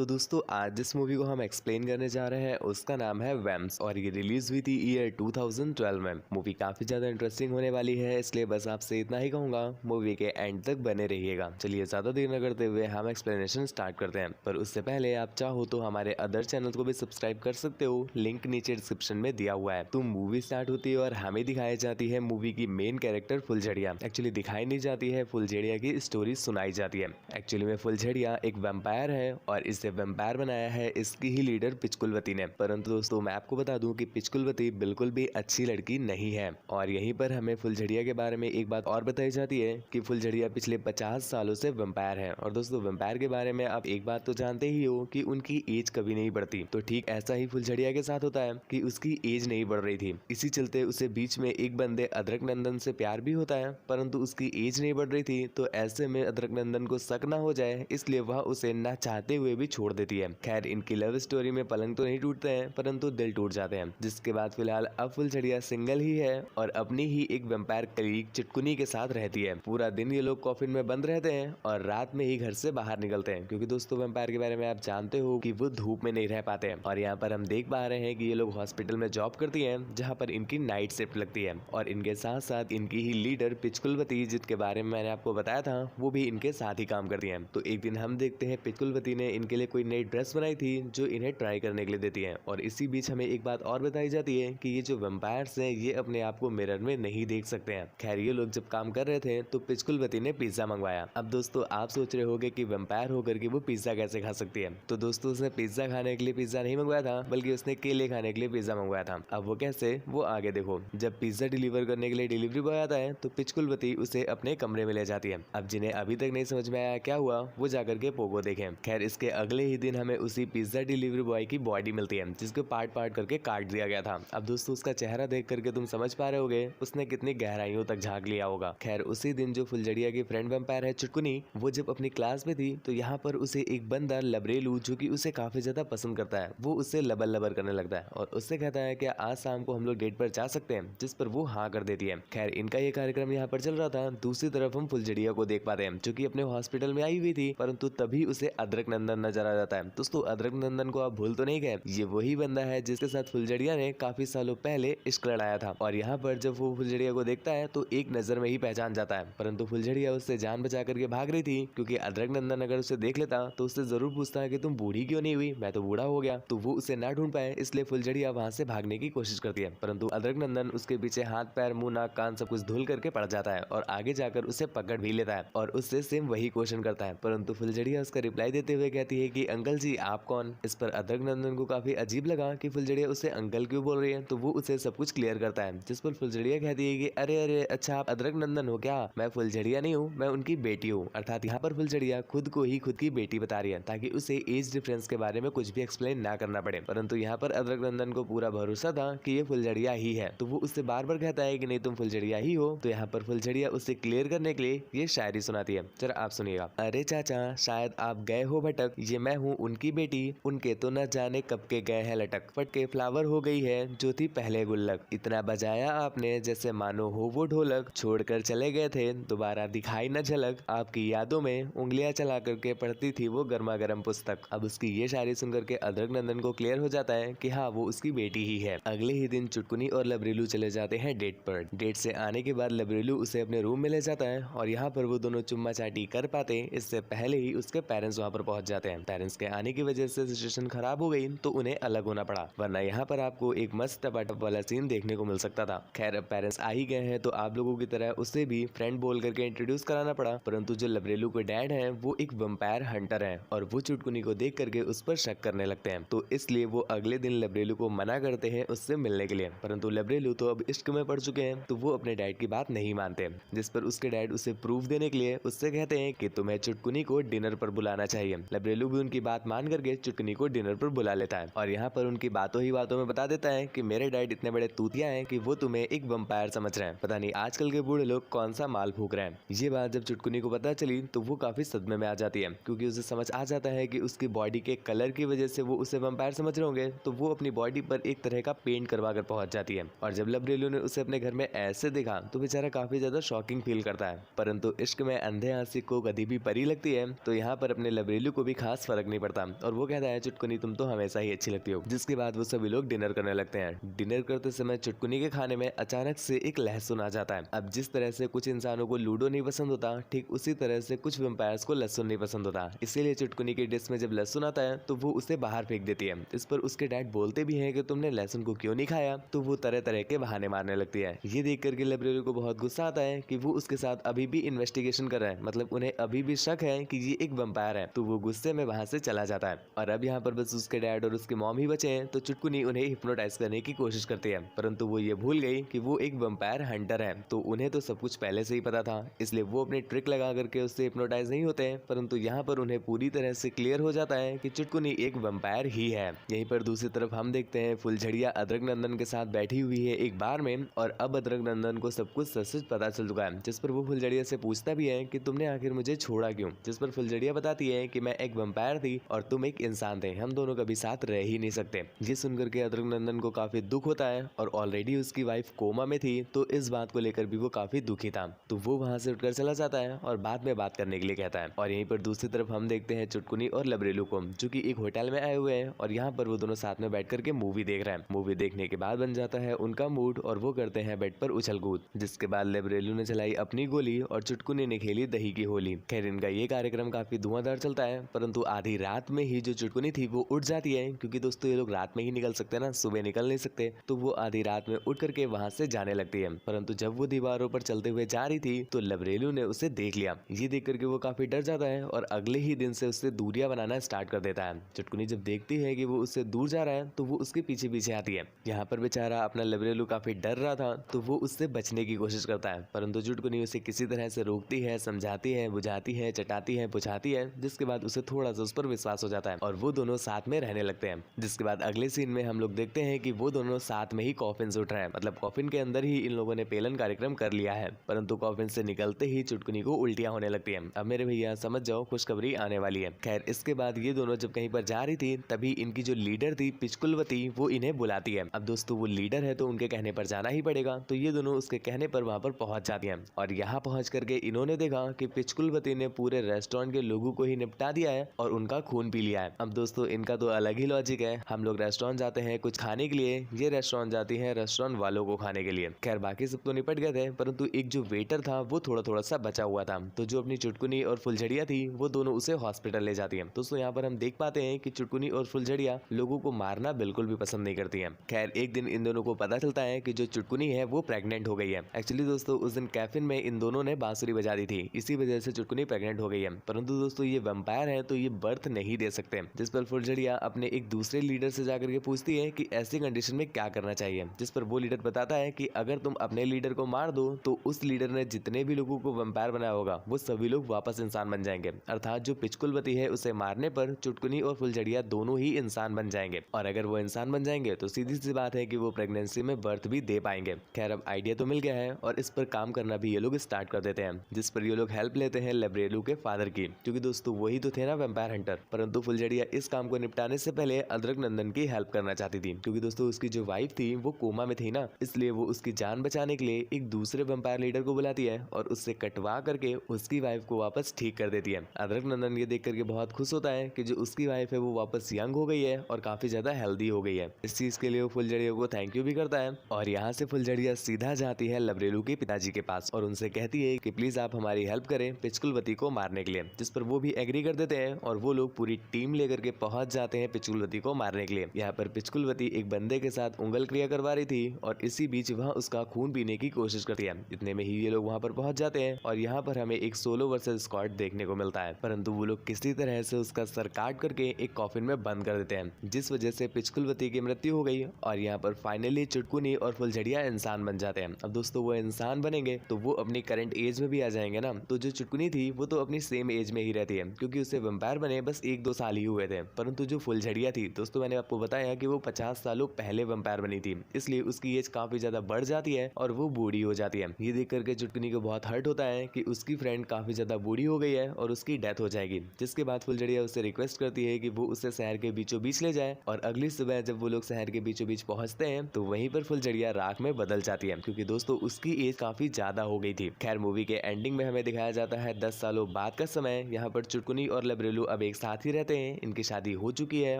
तो दोस्तों आज जिस मूवी को हम एक्सप्लेन करने जा रहे हैं उसका नाम है वैम्स और ये रिलीज हुई थी ईयर 2012 में। मूवी काफी ज्यादा इंटरेस्टिंग होने वाली है, इसलिए बस आपसे इतना ही कहूंगा, मूवी के एंड तक बने रहिएगा। चलिए ज्यादा देर न करते हुए हम एक्सप्लेनेशन स्टार्ट करते हैं, पर उससे पहले आप चाहो तो हमारे अदर चैनल को भी सब्सक्राइब कर सकते हो, लिंक नीचे डिस्क्रिप्शन में दिया हुआ है। तो मूवी स्टार्ट होती है और हमें दिखाई जाती है मूवी की मेन कैरेक्टर फुलझड़िया। एक्चुअली दिखाई नहीं जाती है, फुलझड़िया की स्टोरी सुनाई जाती है। एक्चुअली में फुलझड़िया एक वैम्पायर है और इसे वैम्पायर बनाया है इसकी ही लीडर पिचकुलवती ने। परंतु दोस्तों मैं आपको बता दूं कि पिचकुलवती बिल्कुल भी अच्छी लड़की नहीं है। और यहीं पर हमें फुलझड़िया के बारे में एक बात और बताई जाती है कि फुलझड़िया पिछले 50 सालों से वैम्पायर है। और दोस्तों वैम्पायर के बारे में आप एक बात तो जानते ही हो कि उनकी एज कभी नहीं बढ़ती। तो ठीक ऐसा ही फुलझड़िया के साथ होता है कि उसकी एज नहीं बढ़ रही थी। इसी चलते उसे बीच में एक बंदे अदरक नंदन से प्यार भी होता है, परंतु उसकी एज नहीं बढ़ रही थी। तो ऐसे में अदरक नंदन को शक न हो जाए, इसलिए वह उसे न चाहते हुए भी छोड़ देती है। खैर इनकी लव स्टोरी में पलंग तो नहीं टूटते हैं, परंतु दिल टूट जाते हैं। जिसके बाद फिलहाल अब फुलझड़िया सिंगल ही है और अपनी ही एक वैम्पायर कलीग चुटकुनी के साथ रहती है। पूरा दिन ये लोग कॉफिन में बंद रहते हैं और रात में ही घर से बाहर निकलते हैं, क्योंकि दोस्तों वैम्पायर के बारे में आप जानते हो कि वो धूप में नहीं रह पाते हैं। और यहाँ पर हम देख पा रहे हैं कि ये लोग हॉस्पिटल में जॉब करती हैं, जहाँ पर इनकी नाइट शिफ्ट लगती है। और इनके साथ साथ इनकी ही लीडर पिचकुलवती, जिसके बारे में मैंने आपको बताया था, वो भी इनके साथ ही काम करती है। तो एक दिन हम देखते हैं पिचकुलवती ने इनके लिए कोई नई ड्रेस बनाई थी जो इन्हें ट्राई करने के लिए देती है। और इसी बीच हमें एक बात और बताई जाती है कि ये जो वैम्पायर्स हैं ये अपने आप को मिरर में नहीं देख सकते हैं। खैर ये लोग जब काम कर रहे थे तो पिचकुलवती ने पिज्जा मंगवाया। अब दोस्तों आप सोच रहे होगे कि वैम्पायर होकर के वो पिज्जा कैसे खा सकती है। तो दोस्तों उसने पिज्जा खाने के लिए पिज्जा नहीं मंगवाया था, बल्कि उसने केले खाने के लिए पिज्जा मंगवाया था। अब वो कैसे, वो आगे देखो। जब पिज्जा डिलीवर करने के लिए डिलीवरी बॉय आता है तो पिचकुलवती उसे अपने कमरे में ले जाती है। अब जिन्हें अभी तक नहीं समझ में आया क्या हुआ, वो जाकर के पोगो देखें। खैर इसके अगले ही दिन हमें उसी पिज्जा डिलीवरी बॉय की बॉडी मिलती है, जिसको पार्ट पार्ट करके काट दिया गया था। अब दोस्तों उसका चेहरा देख करके तुम समझ पा रहे होगे उसने कितनी गहराइयों तक झांक लिया होगा। खैर उसी दिन जो फुलझड़िया की फ्रेंड वैम्पायर है चुटकुनी, वो जब अपनी क्लास में थी तो यहाँ पर उसे एक बंदा लबरेलू, जो कि उसे काफी ज्यादा पसंद करता है, वो उससे लबर लबर करने लगता है और उससे कहता है कि आज शाम को हम लोग डेट पर जा सकते हैं, जिस पर वो हाँ कर देती है। खैर इनका ये कार्यक्रम यहाँ पर चल रहा था। दूसरी तरफ हम फुलझड़िया को देख पाते हैं जो कि अपने हॉस्पिटल में आई हुई थी, परंतु तभी उसे अदरक नंदन नजर आ जाता है। दोस्तों अदरक नंदन को आप भूल तो नहीं गए, ये वही बंदा है जिसके साथ फुलझड़िया ने काफी सालों पहले इश्क लड़ाया था। और यहाँ पर जब वो फुलझड़िया को देखता है तो एक नजर में ही पहचान जाता है, परंतु फुलझड़िया उससे जान बचा करके भाग रही थी, क्योंकि अदरक नंदन अगर उसे देख लेता तो उससे जरूर पूछता है कि तुम बूढ़ी क्यों नहीं हुई, मैं तो बूढ़ा हो गया। तो वो उसे ना ढूंढ पाए, इसलिए फुलझड़िया वहां से भागने की कोशिश करती है, परंतु अदरक नंदन उसके पीछे हाथ पैर मुंह नाक कान सब कुछ धुल करके पड़ जाता है और आगे जाकर उसे पकड़ भी लेता है और उससे सेम वही क्वेश्चन करता है। परंतु फुलझड़िया उसका रिप्लाई देते हुए कहती है कि अंकल जी आप कौन। इस पर अदरक नंदन को काफी अजीब लगा कि फुलझड़िया उसे अंकल क्यों बोल रही है, तो वो उसे सब कुछ क्लियर करता है। जिस पर फुलझड़िया कहती है कि अरे अरे अच्छा आप अदरक नंदन हो क्या, मैं फुलझड़िया नहीं हूँ, मैं उनकी बेटी हूँ। अर्थात यहाँ पर फुलझड़िया खुद को ही खुद की बेटी बता रही है, ताकि उसे एज डिफरेंस के बारे में कुछ भी एक्सप्लेन ना करना पड़े। परंतु यहाँ पर अदरक नंदन को पूरा भरोसा था कि ये फुलझड़िया ही है, तो वो उससे बार बार कहता है कि नहीं तुम फुलझड़िया ही हो। तो यहाँ पर फुलझड़िया उसे क्लियर करने के लिए ये शायरी सुनाती है, जरा आप सुनिएगा। अरे चाचा शायद आप गए हो भटक, ये मैं हूँ उनकी बेटी, उनके तो न जाने कब के गए हैं लटक, फटके फ्लावर हो गई है जो थी पहले गुल्लक, इतना बजाया आपने जैसे मानो हो वो ढोलक, छोड़कर चले गए थे दोबारा दिखाई न झलक, आपकी यादों में उंगलियां चला करके पढ़ती थी वो गर्मा गर्म पुस्तक। अब उसकी ये शायरी सुनकर के अदरक नंदन को क्लियर हो जाता है कि हाँ वो उसकी बेटी ही है। अगले ही दिन चुटकुनी और लबरेलू चले जाते हैं डेट पर। डेट से आने के बाद लबरेलू उसे अपने रूम में ले जाता है और यहाँ पर वो दोनों चुम्मा चाटी कर पाते इससे पहले ही उसके पेरेंट्स वहाँ पर पहुंच जाते हैं। पेरेंट्स के आने की वजह से सिचुएशन खराब हो गई तो उन्हें अलग होना पड़ा, वरना यहाँ पर आपको एक मस्त टपाटप वाला सीन देखने को मिल सकता था। खैर अब पेरेंट्स आ ही गए हैं तो आप लोगों की तरह उसे भी फ्रेंड बोल करके इंट्रोड्यूस कराना पड़ा, परंतु जो लबरेलू के डैड हैं वो एक वैम्पायर हंटर हैं और वो चुटकुनी को देख करके उस पर शक करने लगते हैं। तो इसलिए वो अगले दिन लबरेलू को मना करते हैं उससे मिलने के लिए, परंतु लबरेलू तो अब इश्क में पड़ चुके हैं तो वो अपने डैड की बात नहीं मानते, जिस पर उसके डैड उसे प्रूफ देने के लिए उससे कहते हैं कि तुम्हें चुटकुनी को डिनर पर बुलाना चाहिए। लबरेलू भी उनकी बात मान करके चुटकुनी को डिनर पर बुला लेता है और यहाँ पर उनकी बातों ही बातों में बता देता है कि मेरे डैड इतने बड़े तूतिया हैं कि वो तुम्हें एक वैम्पायर समझ रहे हैं, पता नहीं आजकल के बूढ़े लोग कौन सा माल फूक रहे हैं। ये बात जब चुटकुनी को पता चली तो वो काफी सदमे में आ जाती है, क्योंकि उसे समझ आ जाता है कि उसकी बॉडी के कलर की वजह से वो उसे वैम्पायर समझ रहे होंगे, तो वो अपनी बॉडी पर एक तरह का पेंट करवा कर पहुंच जाती है। और जब लबरेलू ने उसे अपने घर में ऐसे देखा तो बेचारा काफी ज्यादा शॉकिंग फील करता है, परंतु इश्क में अंधे आशिक को कभी भी परी लगती है। तो यहाँ पर अपने लबरेलू को भी खास खास फर्क नहीं पड़ता और वो कहता है चुटकुनी तुम तो हमेशा ही अच्छी लगती हो। जिसके बाद वो सभी लोग डिनर करने लगते हैं। डिनर करते समय चुटकुनी के खाने में अचानक से एक लहसुन आ जाता है। अब जिस तरह से कुछ इंसानों को लूडो नहीं पसंद होता, ठीक उसी तरह से कुछ वेम्पायर्स को लहसुन नहीं पसंद होता। इसीलिए चुटकुनी की डिश में जब लहसुन आता है तो वो उसे बाहर फेंक देती है। इस पर उसके डैड बोलते भी हैं कि तुमने लहसुन को क्यों नहीं खाया, तो वो तरह तरह के बहाने मारने लगती है। ये देख करके लाइब्रेरी को बहुत गुस्सा आता है कि वो उसके साथ अभी भी इन्वेस्टिगेशन कर रहा है, मतलब उन्हें अभी भी शक है कि ये एक वैम्पायर है। तो वो गुस्से में वहां से चला जाता है और अब यहाँ पर बस उसके डैड और उसकी मॉम ही बचे हैं। तो चुटकुनी उन्हें हिप्नोटाइज करने की कोशिश करती है, परंतु वो ये भूल गई कि वो एक वैम्पायर हंटर है। तो उन्हें तो सब कुछ पहले से ही पता था, इसलिए वो अपनी ट्रिक लगा करके उससे हिप्नोटाइज नहीं होते हैं। परंतु यहाँ पर उन्हें पूरी तरह से क्लियर हो जाता है कि चुटकुनी एक वैम्पायर ही है। यहीं पर दूसरी तरफ हम देखते हैं फुलझड़िया अदरक नंदन के साथ बैठी हुई है एक बार में और अब अदरक नंदन को सब कुछ सच सच पता चल चुका है। जिस पर वो फुलझड़िया से पूछता भी है कि तुमने आखिर मुझे छोड़ा क्यों। जिस पर फुलझड़िया बताती है कि मैं एक वैम्पायर थी और तुम एक इंसान थे, हम दोनों कभी साथ रह ही नहीं सकते। ये सुनकर के अदरक नंदन को काफी दुख होता है और ऑलरेडी उसकी वाइफ कोमा में थी, तो इस बात को लेकर भी वो काफी दुखी था। तो वो वहां से उठकर चला जाता है और बाद में बात करने के लिए कहता है। और यहीं पर दूसरी तरफ हम देखते हैं चुटकुनी और लबरेलू को, जो कि एक होटल में आए हुए हैं और यहाँ पर वो दोनों साथ में बैठ करके मूवी देख रहे हैं। मूवी देखने के बाद बन जाता है उनका मूड और वो करते हैं बेड पर उछल कूद। जिसके बाद लबरेलू ने चलाई अपनी गोली और चुटकुनी ने खेली दही की होली। खैर इनका ये कार्यक्रम काफी धुआंधार चलता है, परंतु आधी रात में ही जो चुटकुनी थी वो उठ जाती है, क्योंकि दोस्तों ये लोग रात में ही निकल सकते हैं ना, सुबह निकल नहीं सकते। तो वो आधी रात में उठ करके वहां से जाने लगती है। परंतु जब वो दीवारों पर चलते हुए जा रही थी तो लबरेलू ने उसे देख लिया। ये देख करके वो काफी डर जाता है और अगले ही दिन से उससे दूरियां बनाना स्टार्ट कर देता है। चुटकुनी जब देखती है कि वो उससे दूर जा रहा है तो वो उसके पीछे पीछे आती है। यहाँ पर बेचारा अपना लबरेलू काफी डर रहा था, तो वो उससे बचने की कोशिश करता है, परंतु चुटकुनी उसे किसी तरह से रोकती है, समझाती है, बुझाती है, चटाती है, पुछाती है। जिसके बाद उसे थोड़ा सा उस पर विश्वास हो जाता है और वो दोनों साथ में रहने लगते हैं। जिसके बाद अगले सीन में हम लोग देखते हैं कि वो दोनों साथ में ही कॉफिन से उठ रहे हैं, मतलब कॉफिन के अंदर ही इन लोगों ने पेलन कार्यक्रम कर लिया है। परंतु कॉफिन से निकलते ही चुटकुनी को उल्टियां होने लगती हैं। अब मेरे भैया समझ जाओ खुशखबरी आने वाली है। खैर इसके बाद ये दोनों जब कहीं पर जा रही थी तभी इनकी जो लीडर थी पिचकुलवती वो इन्हें बुलाती है। अब दोस्तों वो लीडर है तो उनके कहने पर जाना ही पड़ेगा, तो ये दोनों उसके कहने पर वहां पर पहुंच जाती हैं। और यहाँ पहुंच करके इन्होंने देखा कि पिचकुलवती ने पूरे रेस्टोरेंट के लोगों को ही निपटा दिया है और उनका खून पी लिया है। अब दोस्तों इनका तो अलग ही लॉजिक है, हम लोग रेस्टोरेंट जाते हैं कुछ खाने के लिए, ये रेस्टोरेंट जाती है रेस्टोरेंट वालों को खाने के लिए। खैर बाकी सब तो निपट गए थे, परंतु एक जो वेटर था वो थोड़ा थोड़ा सा बचा हुआ था। तो जो अपनी चुटकुनी और फुलझड़िया थी वो दोनों उसे हॉस्पिटल ले जाती है। दोस्तों यहाँ पर हम देख पाते हैं कि चुटकुनी और फुलझड़िया लोगों को मारना बिल्कुल भी पसंद नहीं करती है। खैर एक दिन इन दोनों को पता चलता है कि जो चुटकुनी है वो प्रेग्नेंट हो गई है। एक्चुअली दोस्तों उस दिन कैफिन में इन दोनों ने बांसुरी बजा दी थी, इसी वजह से चुटकुनी प्रेग्नेंट हो गई है। परंतु दोस्तों ये वैम्पायर है तो ये बर्थ नहीं दे सकते। जिस पर फुलझड़िया अपने एक दूसरे लीडर से जाकर के पूछती है कि ऐसी कंडीशन में क्या करना चाहिए। जिस पर वो लीडर बताता है कि अगर तुम अपने लीडर को मार दो तो उस लीडर ने जितने भी लोगों को वैम्पायर बनाया होगा वो सभी लोग वापस इंसान बन जाएंगे। अर्थात जो पिचकुलवती है उसे मारने पर चुटकुनी और फुलझड़िया दोनों ही इंसान बन जाएंगे, और अगर वो इंसान बन जाएंगे तो सीधी सी बात है कि वो प्रेगनेंसी में बर्थ भी दे पाएंगे। खैर अब आइडिया तो मिल गया है और इस पर काम करना भी ये लोग स्टार्ट कर देते हैं। जिस पर ये लोग हेल्प लेते हैं लबरेलू के फादर की, क्योंकि दोस्तों वही तो थे ना वैम्पायर हंटर। परंतु फुलझड़िया इस काम को निपटाने से पहले अदरक नंदन की हेल्प करना चाहती थी, क्योंकि दोस्तों उसकी जो वाइफ थी वो कोमा में थी ना, इसलिए वो उसकी जान बचाने के लिए एक दूसरे वैम्पायर लीडर को बुलाती है और उससे कटवा करके उसकी वाइफ को वापस ठीक कर देती है। अदरक नंदन ये देख करके बहुत खुश होता है कि जो उसकी वाइफ है वो वापस यंग हो गई है और काफी ज्यादा हेल्दी हो गई है। इस चीज के लिए वो फुलझड़िया को थैंक यू भी करता है और यहाँ से फुलझड़िया सीधा जाती है लबरेलू के पिताजी के पास और उनसे कहती है कि प्लीज आप हमारी हेल्प करें पिचकुलवती को मारने के लिए। जिस पर वो भी एग्री कर देते हैं और वो लोग पूरी टीम लेकर के पहुंच जाते हैं पिचकुलवती को मारने के लिए। यहाँ पर पिचकुलवती एक बंदे के साथ उंगल क्रिया करवा रही थी और इसी बीच वह उसका खून पीने की कोशिश करती है। इतने में ही ये लोग वहाँ पर पहुंच जाते हैं और यहाँ पर हमें एक सोलो वर्सेस स्क्वाड देखने को मिलता है, परंतु वो लोग किसी तरह से उसका सर काट करके एक कॉफिन में बंद कर देते हैं, जिस वजह से पिचकुलवती की मृत्यु हो गई। और यहाँ पर फाइनली चुटकुनी और फुलझड़िया इंसान बन जाते हैं। अब दोस्तों वो इंसान बनेंगे तो वो अपनी करंट एज में भी आ जाएंगे ना। तो जो चुटकुनी थी वो तो अपनी सेम एज में ही रहती है, क्योंकि उसे वैम्पायर बने बस 1-2 साल ही हुए थे। परंतु जो फुलझड़िया थी दोस्तों मैंने आपको बताया कि वो 50 सालों पहले वैम्पायर बनी थी, इसलिए उसकी एज काफी ज्यादा बढ़ जाती है और वो बूढ़ी हो जाती है। ये देख करके चुटकुनी को बहुत हर्ट होता है कि उसकी फ्रेंड काफी ज्यादा बूढ़ी हो गई है और उसकी डेथ हो जाएगी। जिसके बाद फुलझड़िया उससे रिक्वेस्ट करती है कि वो उसे शहर के बीचों बीच ले जाए। और अगली सुबह जब वो लोग शहर के बीचों बीच पहुंचते हैं तो वहीं पर फुलझड़िया राख में बदल जाती है, क्योंकि दोस्तों उसकी एज काफी ज्यादा हो गई थी। खैर मूवी के एंडिंग में हमें दिखाया जाता है 10 सालों बाद का समय। यहाँ पर चुटकुनी और लबरेलू अब एक साथ ही रहते हैं, इनकी शादी हो चुकी है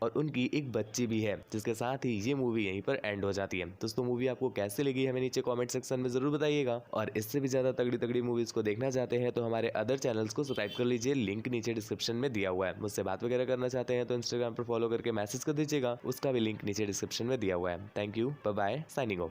और उनकी एक बच्ची भी है, जिसके साथ ही ये मूवी यहीं पर एंड हो जाती है। दोस्तों मूवी आपको कैसी लगी हमें नीचे कमेंट सेक्शन में जरूर बताइएगा, और इससे भी ज्यादा तगड़ी तगड़ी मूवीज को देखना चाहते हैं तो हमारे अदर चैनल्स को सब्सक्राइब कर लीजिए, लिंक नीचे डिस्क्रिप्शन में दिया हुआ है। मुझसे बात वगैरह करना चाहते हैं तो इंस्टाग्राम पर फॉलो करके मैसेज कर दीजिएगा, उसका भी लिंक नीचे डिस्क्रिप्शन में दिया हुआ है। Thank you, bye bye, signing of.